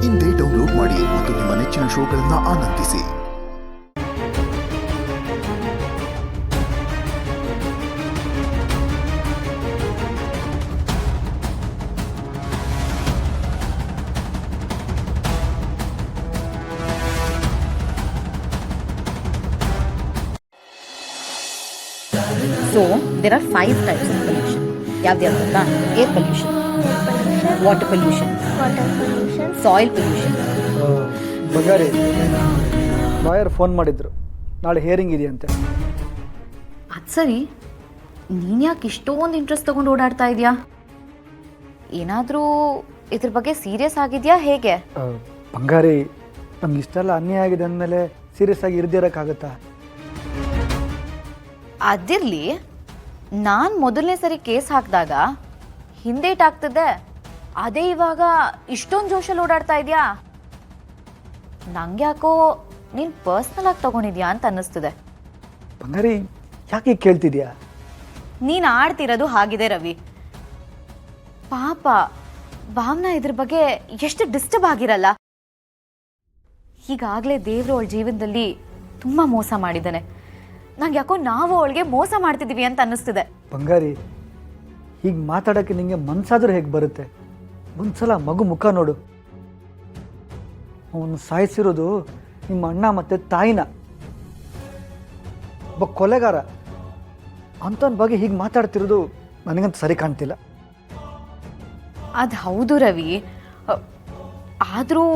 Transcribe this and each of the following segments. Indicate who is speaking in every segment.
Speaker 1: ಇಂದೇ ಡೌನ್ಲೋಡ್ ಮಾಡಿ ಮತ್ತು ನಿಮ್ಮ ನೆಚ್ಚಿನ ಶೋಗಳನ್ನು ಆನಂದಿಸಿ.
Speaker 2: So, there are 5 types of pollution. ಯಾವ್ದು ಗೊತ್ತಾ? Air pollution, water pollution, soil pollution.
Speaker 3: ಬಂಗಾರಿ ಲಾಯರ್ ಫೋನ್ ಮಾಡಿದ್ರು, ನಾಳೆ ಹಿಯರಿಂಗ್ ಇದೆಯಂತೆ.
Speaker 2: ಅದು ಸರಿ, ನೀನು ಯಾಕೆ ಇಷ್ಟೊಂದು ಇಂಟ್ರೆಸ್ಟ್ ತೊಗೊಂಡು ಓಡಾಡ್ತಾ ಇದೆಯಾ? ಏನಾದರೂ ಇದ್ರ ಬಗ್ಗೆ ಸೀರಿಯಸ್ ಆಗಿದೆಯಾ ಹೇಗೆ?
Speaker 3: ಬಂಗಾರಿ, ನಮ್ಗೆ ಇಷ್ಟೆಲ್ಲ ಅನ್ಯಾಯ ಆಗಿದೆ ಅಂದಮೇಲೆ ಸೀರಿಯಸ್ ಆಗಿ ಇರದಿರೋಕ್ಕಾಗತ್ತಾ?
Speaker 2: ಅದಿರಲಿ, ನಾನು ಮೊದಲನೇ ಸರಿ ಕೇಸ್ ಹಾಕಿದಾಗ ಹಿಂದೇಟ್ ಆಗ್ತದೆ, ಅದೇ ಇವಾಗ ಇಷ್ಟೊಂದು ಜೋಶಲ್ಲಿ ಓಡಾಡ್ತಾ ಇದೆಯಾ? ನಂಗೆ ಯಾಕೋ ನೀನು ಪರ್ಸ್ನಲ್ ಆಗಿ ತಗೊಂಡಿದ್ಯಾ ಅಂತ ಅನ್ನಿಸ್ತದೆ.
Speaker 3: ಬಂಗಾರಿ, ಯಾಕೆ ಕೇಳ್ತಿದ್ಯಾ?
Speaker 2: ನೀನು ಆಡ್ತಿರೋದು ಹಾಗಿದೆ ರವಿ. ಪಾಪ ಭಾವನಾ ಇದ್ರ ಬಗ್ಗೆ ಎಷ್ಟು ಡಿಸ್ಟರ್ಬ್ ಆಗಿರಲ್ಲ. ಈಗಾಗಲೇ ದೇವರು ಅವಳ ಜೀವನದಲ್ಲಿ ತುಂಬ ಮೋಸ ಮಾಡಿದ್ದಾನೆ. ನಂಗೆ ಯಾಕೋ ನಾವು ಅವಳಿಗೆ ಮೋಸ ಮಾಡ್ತಿದ್ದೀವಿ ಅಂತ ಅನ್ನಿಸ್ತಿದೆ.
Speaker 3: ಬಂಗಾರಿ, ಹೀಗೆ ಮಾತಾಡೋಕ್ಕೆ ನಿಂಗೆ ಮನ್ಸಾದ್ರೂ ಹೇಗೆ ಬರುತ್ತೆ? ಒಂದ್ಸಲ ಮಗು ಮುಖ ನೋಡು. ಅವನು ಸಾಯಿಸಿರೋದು ನಿಮ್ಮ ಅಣ್ಣ ಮತ್ತು ತಾಯಿನ. ಒಬ್ಬ ಕೊಲೆಗಾರ ಅಂಥವನ ಬಗ್ಗೆ ಹೀಗೆ ಮಾತಾಡ್ತಿರೋದು ನನಗಂತೂ ಸರಿ ಕಾಣ್ತಿಲ್ಲ.
Speaker 2: ಅದು ಹೌದು ರವಿ, ಆದರೂ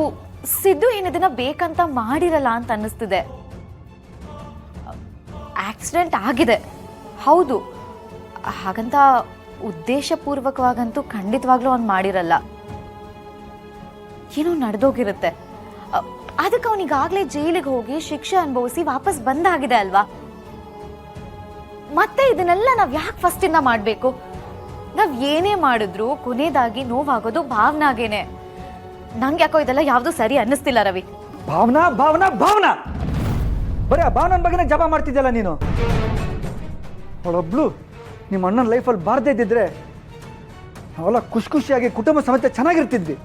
Speaker 2: ಸಿದ್ದು ಏನದನ್ನ ಬೇಕಂತ ಮಾಡಿರಲ್ಲ ಅಂತ ಅನ್ನಿಸ್ತಿದೆ. ಆಕ್ಸಿಡೆಂಟ್ ಆಗಿದೆ ಹೌದು, ಹಾಗಂತ ಉದ್ದೇಶಪೂರ್ವಕವಾಗಂತೂ ಖಂಡಿತವಾಗ್ಲೂ ಅವ್ನು ಮಾಡಿರಲ್ಲ. ಏನೋ ನಡೆದೋಗಿರುತ್ತೆ. ಅದಕ್ಕೆ ಅವನಿಗಾಗಲೇ ಜೈಲಿಗೆ ಹೋಗಿ ಶಿಕ್ಷೆ ಅನುಭವಿಸಿ ವಾಪಸ್ ಬಂದಾಗಿದೆ ಅಲ್ವಾ? ಮತ್ತೆ ಇದನ್ನೆಲ್ಲ ನಾವು ಯಾಕೆ ಫಸ್ಟಿಂದ ಮಾಡಬೇಕು? ನಾವು ಏನೇ ಮಾಡಿದ್ರು ಕೊನೆಯದಾಗಿ ನೋವಾಗೋದು ಭಾವನಾಗೇನೆ. ನಂಗೆ ಯಾಕೋ ಇದೆಲ್ಲ ಯಾವುದು ಸರಿ ಅನ್ನಿಸ್ತಿಲ್ಲ ರವಿ.
Speaker 3: ಭಾವನಾ ಭಾವನಾ ಭಾವನಾ ಬರೀ ಆ ಭಾವನನ ಬಗ್ಗೆನೇ ಜಪ ಮಾಡ್ತಿದ್ದಲ್ಲ ನೀನು. ಅವಳೊಬ್ಳು ನಿಮ್ಮ ಅಣ್ಣನ ಲೈಫಲ್ಲಿ ಬಾರದೇ ಇದ್ದಿದ್ರೆ ನಾವೆಲ್ಲ ಖುಷಿಯಾಗಿ ಕುಟುಂಬ ಸಮೇತ ಚೆನ್ನಾಗಿರ್ತಿದ್ವಿ.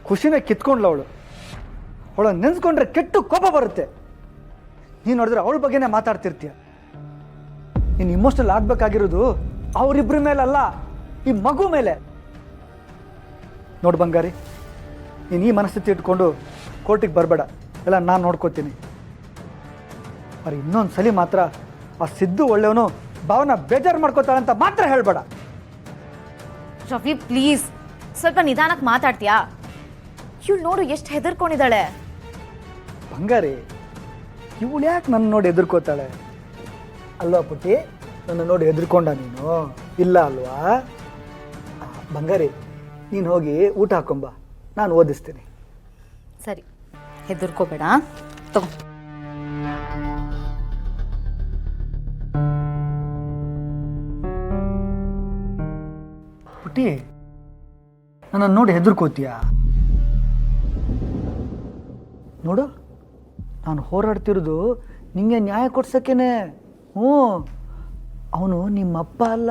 Speaker 3: ಖುಷಿನೇ ಕಿತ್ಕೊಂಡ್ಲ ಅವಳು. ಅವಳ ನೆನೆಸ್ಕೊಂಡ್ರೆ ಕೆಟ್ಟು ಕೋಪ ಬರುತ್ತೆ. ನೀನು ನೋಡಿದ್ರೆ ಅವಳ ಬಗ್ಗೆನೇ ಮಾತಾಡ್ತಿರ್ತೀಯ. ನೀನು ಇಮೋಷನಲ್ ಆಗಬೇಕಾಗಿರೋದು ಅವರಿಬ್ಬರ ಮೇಲಲ್ಲ, ಈ ಮಗು ಮೇಲೆ. ನೋಡು ಬಂಗಾರಿ, ನೀನು ಈ ಮನಸ್ಥಿತಿ ಇಟ್ಕೊಂಡು ಕೋರ್ಟಿಗೆ ಬರಬೇಡ, ಎಲ್ಲ ನಾನು ನೋಡ್ಕೋತೀನಿ. ಅವ್ರು ಇನ್ನೊಂದು ಸಲ ಮಾತ್ರ ಆ ಸಿದ್ದು ಒಳ್ಳೆಯವನು, ಭಾವನ ಬೇಜಾರು ಮಾಡ್ಕೋತಾಳೆ ಅಂತ ಮಾತ್ರ ಹೇಳಬೇಡ.
Speaker 2: ರವಿ ಪ್ಲೀಸ್, ಸ್ವಲ್ಪ ನಿಧಾನಕ್ಕೆ ಮಾತಾಡ್ತೀಯಾ? ಇವಳು ನೋಡು ಎಷ್ಟು ಹೆದರ್ಕೊಂಡಿದ್ದಾಳೆ.
Speaker 3: ಬಂಗಾರಿ, ಇವಳು ಯಾಕೆ ನನ್ನ ನೋಡಿ ಹೆದರ್ಕೋತಾಳೆ? ಅಲ್ವಾ ಪುಟ್ಟಿ, ನನ್ನ ನೋಡಿ ಹೆದರ್ಕೊಂಡ ನೀನು? ಇಲ್ಲ ಅಲ್ವಾ? ಬಂಗಾರಿ, ನೀನು ಹೋಗಿ ಊಟ ಹಾಕೊಂಬ, ನಾನು ಓದಿಸ್ತೀನಿ.
Speaker 2: ಸರಿ, ಹೆದರ್ಕೋಬೇಡ, ತಗೋ.
Speaker 3: ಪುಟ್ಟಿ, ನನ್ನ ನೋಡಿ ಹೆದರ್ಕೋತೀಯ? ನೋಡು, ನಾನು ಹೋರಾಡ್ತಿರೋದು ನಿಂಗೆ ನ್ಯಾಯ ಕೊಡ್ಸಕ್ಕೇನೆ. ಅವನು ನಿಮ್ಮಪ್ಪ ಅಲ್ಲ,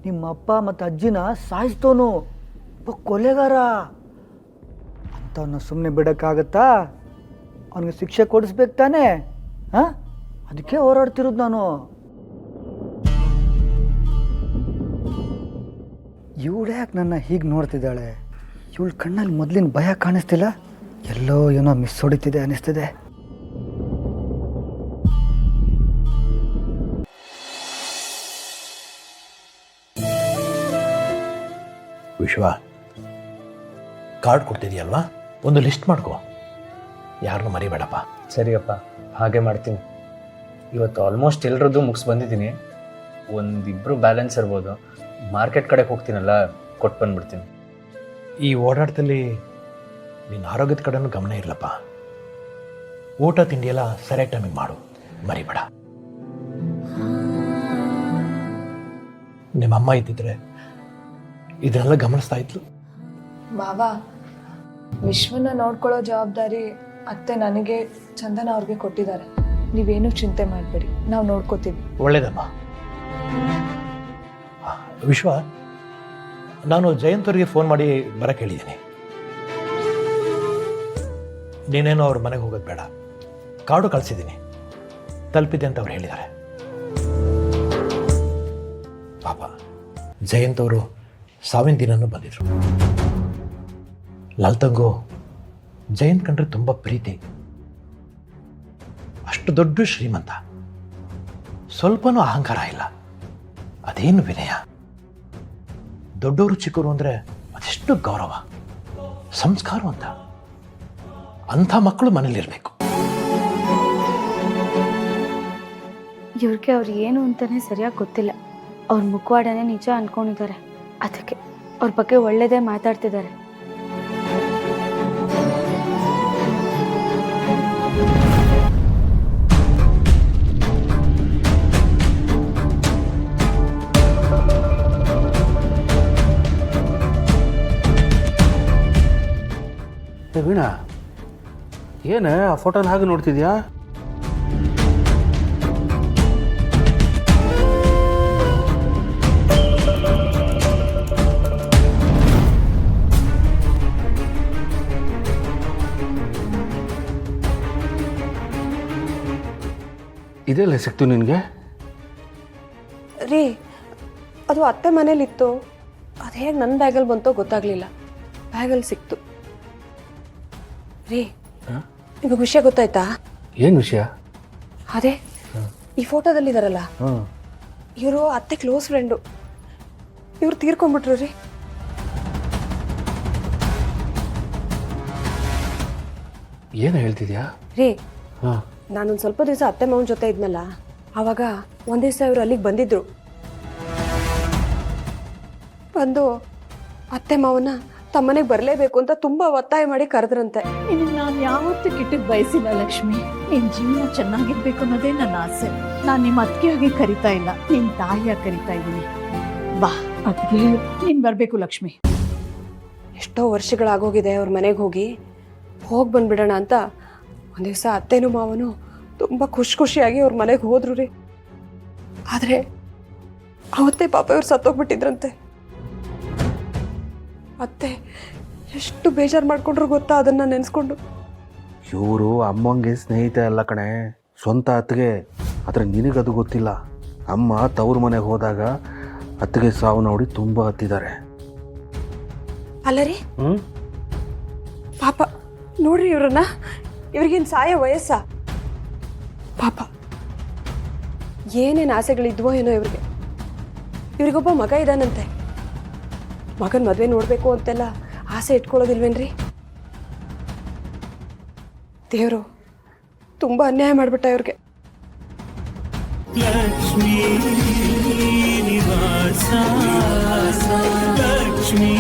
Speaker 3: ನಿಮ್ಮಪ್ಪ ಮತ್ತು ಅಜ್ಜಿನ ಸಾಯಿಸ್ತವನು, ಒಬ್ಬ ಕೊಲೆಗಾರ. ಅಂಥವನ್ನ ಸುಮ್ಮನೆ ಬಿಡೋಕ್ಕಾಗತ್ತಾ? ಅವನಿಗೆ ಶಿಕ್ಷೆ ಕೊಡಿಸ್ಬೇಕು ತಾನೇ? ಅದಕ್ಕೆ ಹೋರಾಡ್ತಿರೋದು ನಾನು. ಇವಳು ಯಾಕೆ ನನ್ನ ಹೀಗೆ ನೋಡ್ತಿದ್ದಾಳೆ? ಇವಳ ಕಣ್ಣಲ್ಲಿ ಮೊದಲಿನ ಭಯ ಕಾಣಿಸ್ತಿಲ್ಲ, ಎಲ್ಲೋ ಏನೋ ಮಿಸ್ ಹೊಡಿತಿದೆ ಅನ್ನಿಸ್ತಿದೆ.
Speaker 4: ವಿಶ್ವ, ಕಾರ್ಡ್ ಕೊಡ್ತಿದ್ಯಲ್ವಾ, ಒಂದು ಲಿಸ್ಟ್ ಮಾಡ್ಕೋ, ಯಾರನ್ನೂ ಮರಿಬೇಡಪ್ಪ.
Speaker 5: ಸರಿಯಪ್ಪ, ಹಾಗೆ ಮಾಡ್ತೀನಿ. ಇವತ್ತು ಆಲ್ಮೋಸ್ಟ್ ಎಲ್ಲರದ್ದು ಮುಗಿಸ್ ಬಂದಿದ್ದೀನಿ. ಒಂದಿಬ್ಬರು ಬ್ಯಾಲೆನ್ಸ್ ಇರ್ಬೋದು. ಮಾರ್ಕೆಟ್ ಕಡೆಗೆ ಹೋಗ್ತೀನಲ್ಲ, ಕೊಟ್ಟು ಬಂದ್ಬಿಡ್ತೀನಿ.
Speaker 4: ಈ ಓಡಾಟದಲ್ಲಿ ನಿನ್ನ ಆರೋಗ್ಯದ ಕಡೆನೂ ಗಮನ ಇರಲಪ್ಪ. ಊಟ ತಿಂಡಿಯೆಲ್ಲ ಸರಿಯಾಗಿ ಟೈಮಿಗೆ ಮಾಡು, ಮರಿಬೇಡ. ನಿಮ್ಮಮ್ಮ ಇದ್ದಿದ್ರೆ ಇದನ್ನೆಲ್ಲ ಗಮನಿಸ್ತಾ ಇದ್ಲು.
Speaker 6: ಬಾವಾ, ವಿಶ್ವನ ನೋಡ್ಕೊಳ್ಳೋ ಜವಾಬ್ದಾರಿ ಅತ್ತೆ ನನಗೆ, ಚಂದನ ಅವ್ರಿಗೆ ಕೊಟ್ಟಿದ್ದಾರೆ. ನೀವೇನು ಚಿಂತೆ ಮಾಡಬೇಡಿ, ನಾವು ನೋಡ್ಕೋತೀವಿ.
Speaker 4: ಒಳ್ಳೇದಮ್ಮ. ವಿಶ್ವ, ನಾನು ಜಯಂತ್ ಅವರಿಗೆ ಫೋನ್ ಮಾಡಿ ಬರಕ್ಕೆ ಹೇಳಿದ್ದೀನಿ. ನೀನೇನೋ ಅವ್ರ ಮನೆಗೆ ಹೋಗೋದು ಬೇಡ, ಕಾರ್ಡು ಕಳಿಸಿದ್ದೀನಿ, ತಲುಪಿದೆ ಅಂತ ಅವ್ರು ಹೇಳಿದ್ದಾರೆ. ಪಾಪ ಜಯಂತ್ ಅವರು ಸಾವಿನ ದಿನನೂ ಬಂದಿದ್ರು. ಲಲಿತಂಗೂ ಜಯಂತ್ ಕಂಡ್ರೆ ತುಂಬ ಪ್ರೀತಿ. ಅಷ್ಟು ದೊಡ್ಡ ಶ್ರೀಮಂತ, ಸ್ವಲ್ಪನೂ ಅಹಂಕಾರ ಇಲ್ಲ. ಅದೇನು ವಿನಯ. ದೊಡ್ಡವರು ಚಿಕ್ಕವರು ಅಂದರೆ ಅದೆಷ್ಟು ಗೌರವ, ಸಂಸ್ಕಾರವಂತ. ಅಂಥ ಮಕ್ಕಳು ಮನೇಲಿರಬೇಕು.
Speaker 7: ಇವ್ರಿಗೆ ಅವ್ರು ಏನು ಅಂತಾನೆ ಸರಿಯಾಗಿ ಗೊತ್ತಿಲ್ಲ. ಅವ್ರ ಮುಖವಾಡನೆ ನಿಜ ಅನ್ಕೊಂಡಿದ್ದಾರೆ. ಅದಕ್ಕೆ ಅವ್ರ ಬಗ್ಗೆ ಒಳ್ಳೇದೇ ಮಾತಾಡ್ತಿದ್ದಾರೆ.
Speaker 8: ವೀಣಾ, ಏನು ಆ ಫೋಟೋನ ಹಾಗೆ ನೋಡ್ತಿದ್ಯಾ? ಇದೆಲ್ಲ ಸಿಕ್ತು ನಿನಗೆ?
Speaker 9: ರೀ, ಅದು ಅತ್ತೆ ಮನೇಲಿತ್ತು. ಅದು ಹೇಗೆ ನನ್ನ ಬ್ಯಾಗಲ್ಲಿ ಬಂತೋ ಗೊತ್ತಾಗ್ಲಿಲ್ಲ. ಬ್ಯಾಗಲ್ಲಿ ಸಿಕ್ತು. ರೀ, ನಿಮಗೆ ವಿಷಯ ಗೊತ್ತಾಯ್ತಾ?
Speaker 8: ಏನು ವಿಷಯ?
Speaker 9: ಅದೇ ಈ ಫೋಟೋದಲ್ಲಿದ್ದಾರಲ್ಲ, ಇವರು ಅತ್ತೆ ಕ್ಲೋಸ್ ಫ್ರೆಂಡು. ಇವ್ರು ತೀರ್ಕೊಂಡ್ಬಿಟ್ರು ರೀ.
Speaker 8: ಏನು ಹೇಳ್ತಿದ್ಯಾ?
Speaker 9: ರೀ, ನಾನೊಂದು ಸ್ವಲ್ಪ ದಿವಸ ಅತ್ತೆ ಮಾವನ ಜೊತೆ ಇದ್ನಲ್ಲ, ಆವಾಗ ಒಂದು ದಿವಸ ಇವರು ಅಲ್ಲಿಗೆ ಬಂದಿದ್ರು. ಬಂದು ಅತ್ತೆ ಮಾವನ ತಮ್ಮನೆಗೆ ಬರಲೇಬೇಕು ಅಂತ ತುಂಬ ಒತ್ತಾಯ ಮಾಡಿ ಕರೆದ್ರಂತೆ.
Speaker 2: ನಿನಗೆ ನಾನು ಯಾವತ್ತೂ ಕೆಟ್ಟಕ್ಕೆ ಬಯಸಿಲ್ಲ ಲಕ್ಷ್ಮಿ. ನಿನ್ನ ಜೀವನ ಚೆನ್ನಾಗಿರ್ಬೇಕು ಅನ್ನೋದೇ ನನ್ನ ಆಸೆ. ನಾನು ನಿಮ್ಮ ಅತ್ತಿಗೆಯಾಗಿ ಕರಿತಾ ಇಲ್ಲ, ನಿನ್ನ ತಾಯಿಯಾಗಿ ಕರಿತಾ ಇದ್ದೀನಿ. ಬಾ ಅದಕ್ಕೆ ನೀನು ಬರಬೇಕು ಲಕ್ಷ್ಮಿ.
Speaker 9: ಎಷ್ಟೋ ವರ್ಷಗಳಾಗೋಗಿದೆ ಅವ್ರ ಮನೆಗೆ ಹೋಗಿ ಬಂದ್ಬಿಡೋಣ ಅಂತ ಒಂದು ದಿವಸ ಅತ್ತೆನೂ ಮಾವನು ತುಂಬ ಖುಷಿಯಾಗಿ ಅವ್ರ ಮನೆಗೆ ಹೋದ್ರು ರೀ. ಆದರೆ ಅವತ್ತೇ ಪಾಪ ಇವ್ರು ಸತ್ತೋಗ್ಬಿಟ್ಟಿದ್ರಂತೆ. ಅತ್ತೆ ಎಷ್ಟು ಬೇಜಾರು ಮಾಡ್ಕೊಂಡ್ರು ಗೊತ್ತಾ ಅದನ್ನು ನೆನೆಸ್ಕೊಂಡು.
Speaker 8: ಇವರು ಅಮ್ಮಂಗೆ ಸ್ನೇಹಿತ ಅಲ್ಲ ಕಣೆ, ಸ್ವಂತ ಅತ್ತಿಗೆ. ಆದರೆ ನಿನಗದು ಗೊತ್ತಿಲ್ಲ. ಅಮ್ಮ ತವ್ರ ಮನೆಗೆ ಹೋದಾಗ ಅತ್ತಿಗೆ ಸಾವು ನೋಡಿ ತುಂಬ ಹತ್ತಿದ್ದಾರೆ.
Speaker 9: ಅಲ್ಲ ರೀ, ಪಾಪ ನೋಡ್ರಿ ಇವ್ರನ್ನ. ಇವ್ರಿಗೇನು ಸಾಯೋ ವಯಸ್ಸ? ಪಾಪ ಏನೇನು ಆಸೆಗಳಿದ್ವೋ ಏನೋ ಇವ್ರಿಗೆ. ಇವ್ರಿಗೊಬ್ಬ ಮಗ ಇದ್ದಾನಂತೆ. ಮಗನ ಮದುವೆ ನೋಡಬೇಕು ಅಂತೆಲ್ಲ ಆಸೆ ಇಟ್ಕೊಳ್ಳೋದಿಲ್ವೇನ್ರಿ? ದೇವರು ತುಂಬ ಅನ್ಯಾಯ ಮಾಡಿಬಿಟ್ಟ ಇವ್ರಿಗೆ.
Speaker 10: ಲಕ್ಷ್ಮೀ ನಿವಾಸ ಲಕ್ಷ್ಮೀ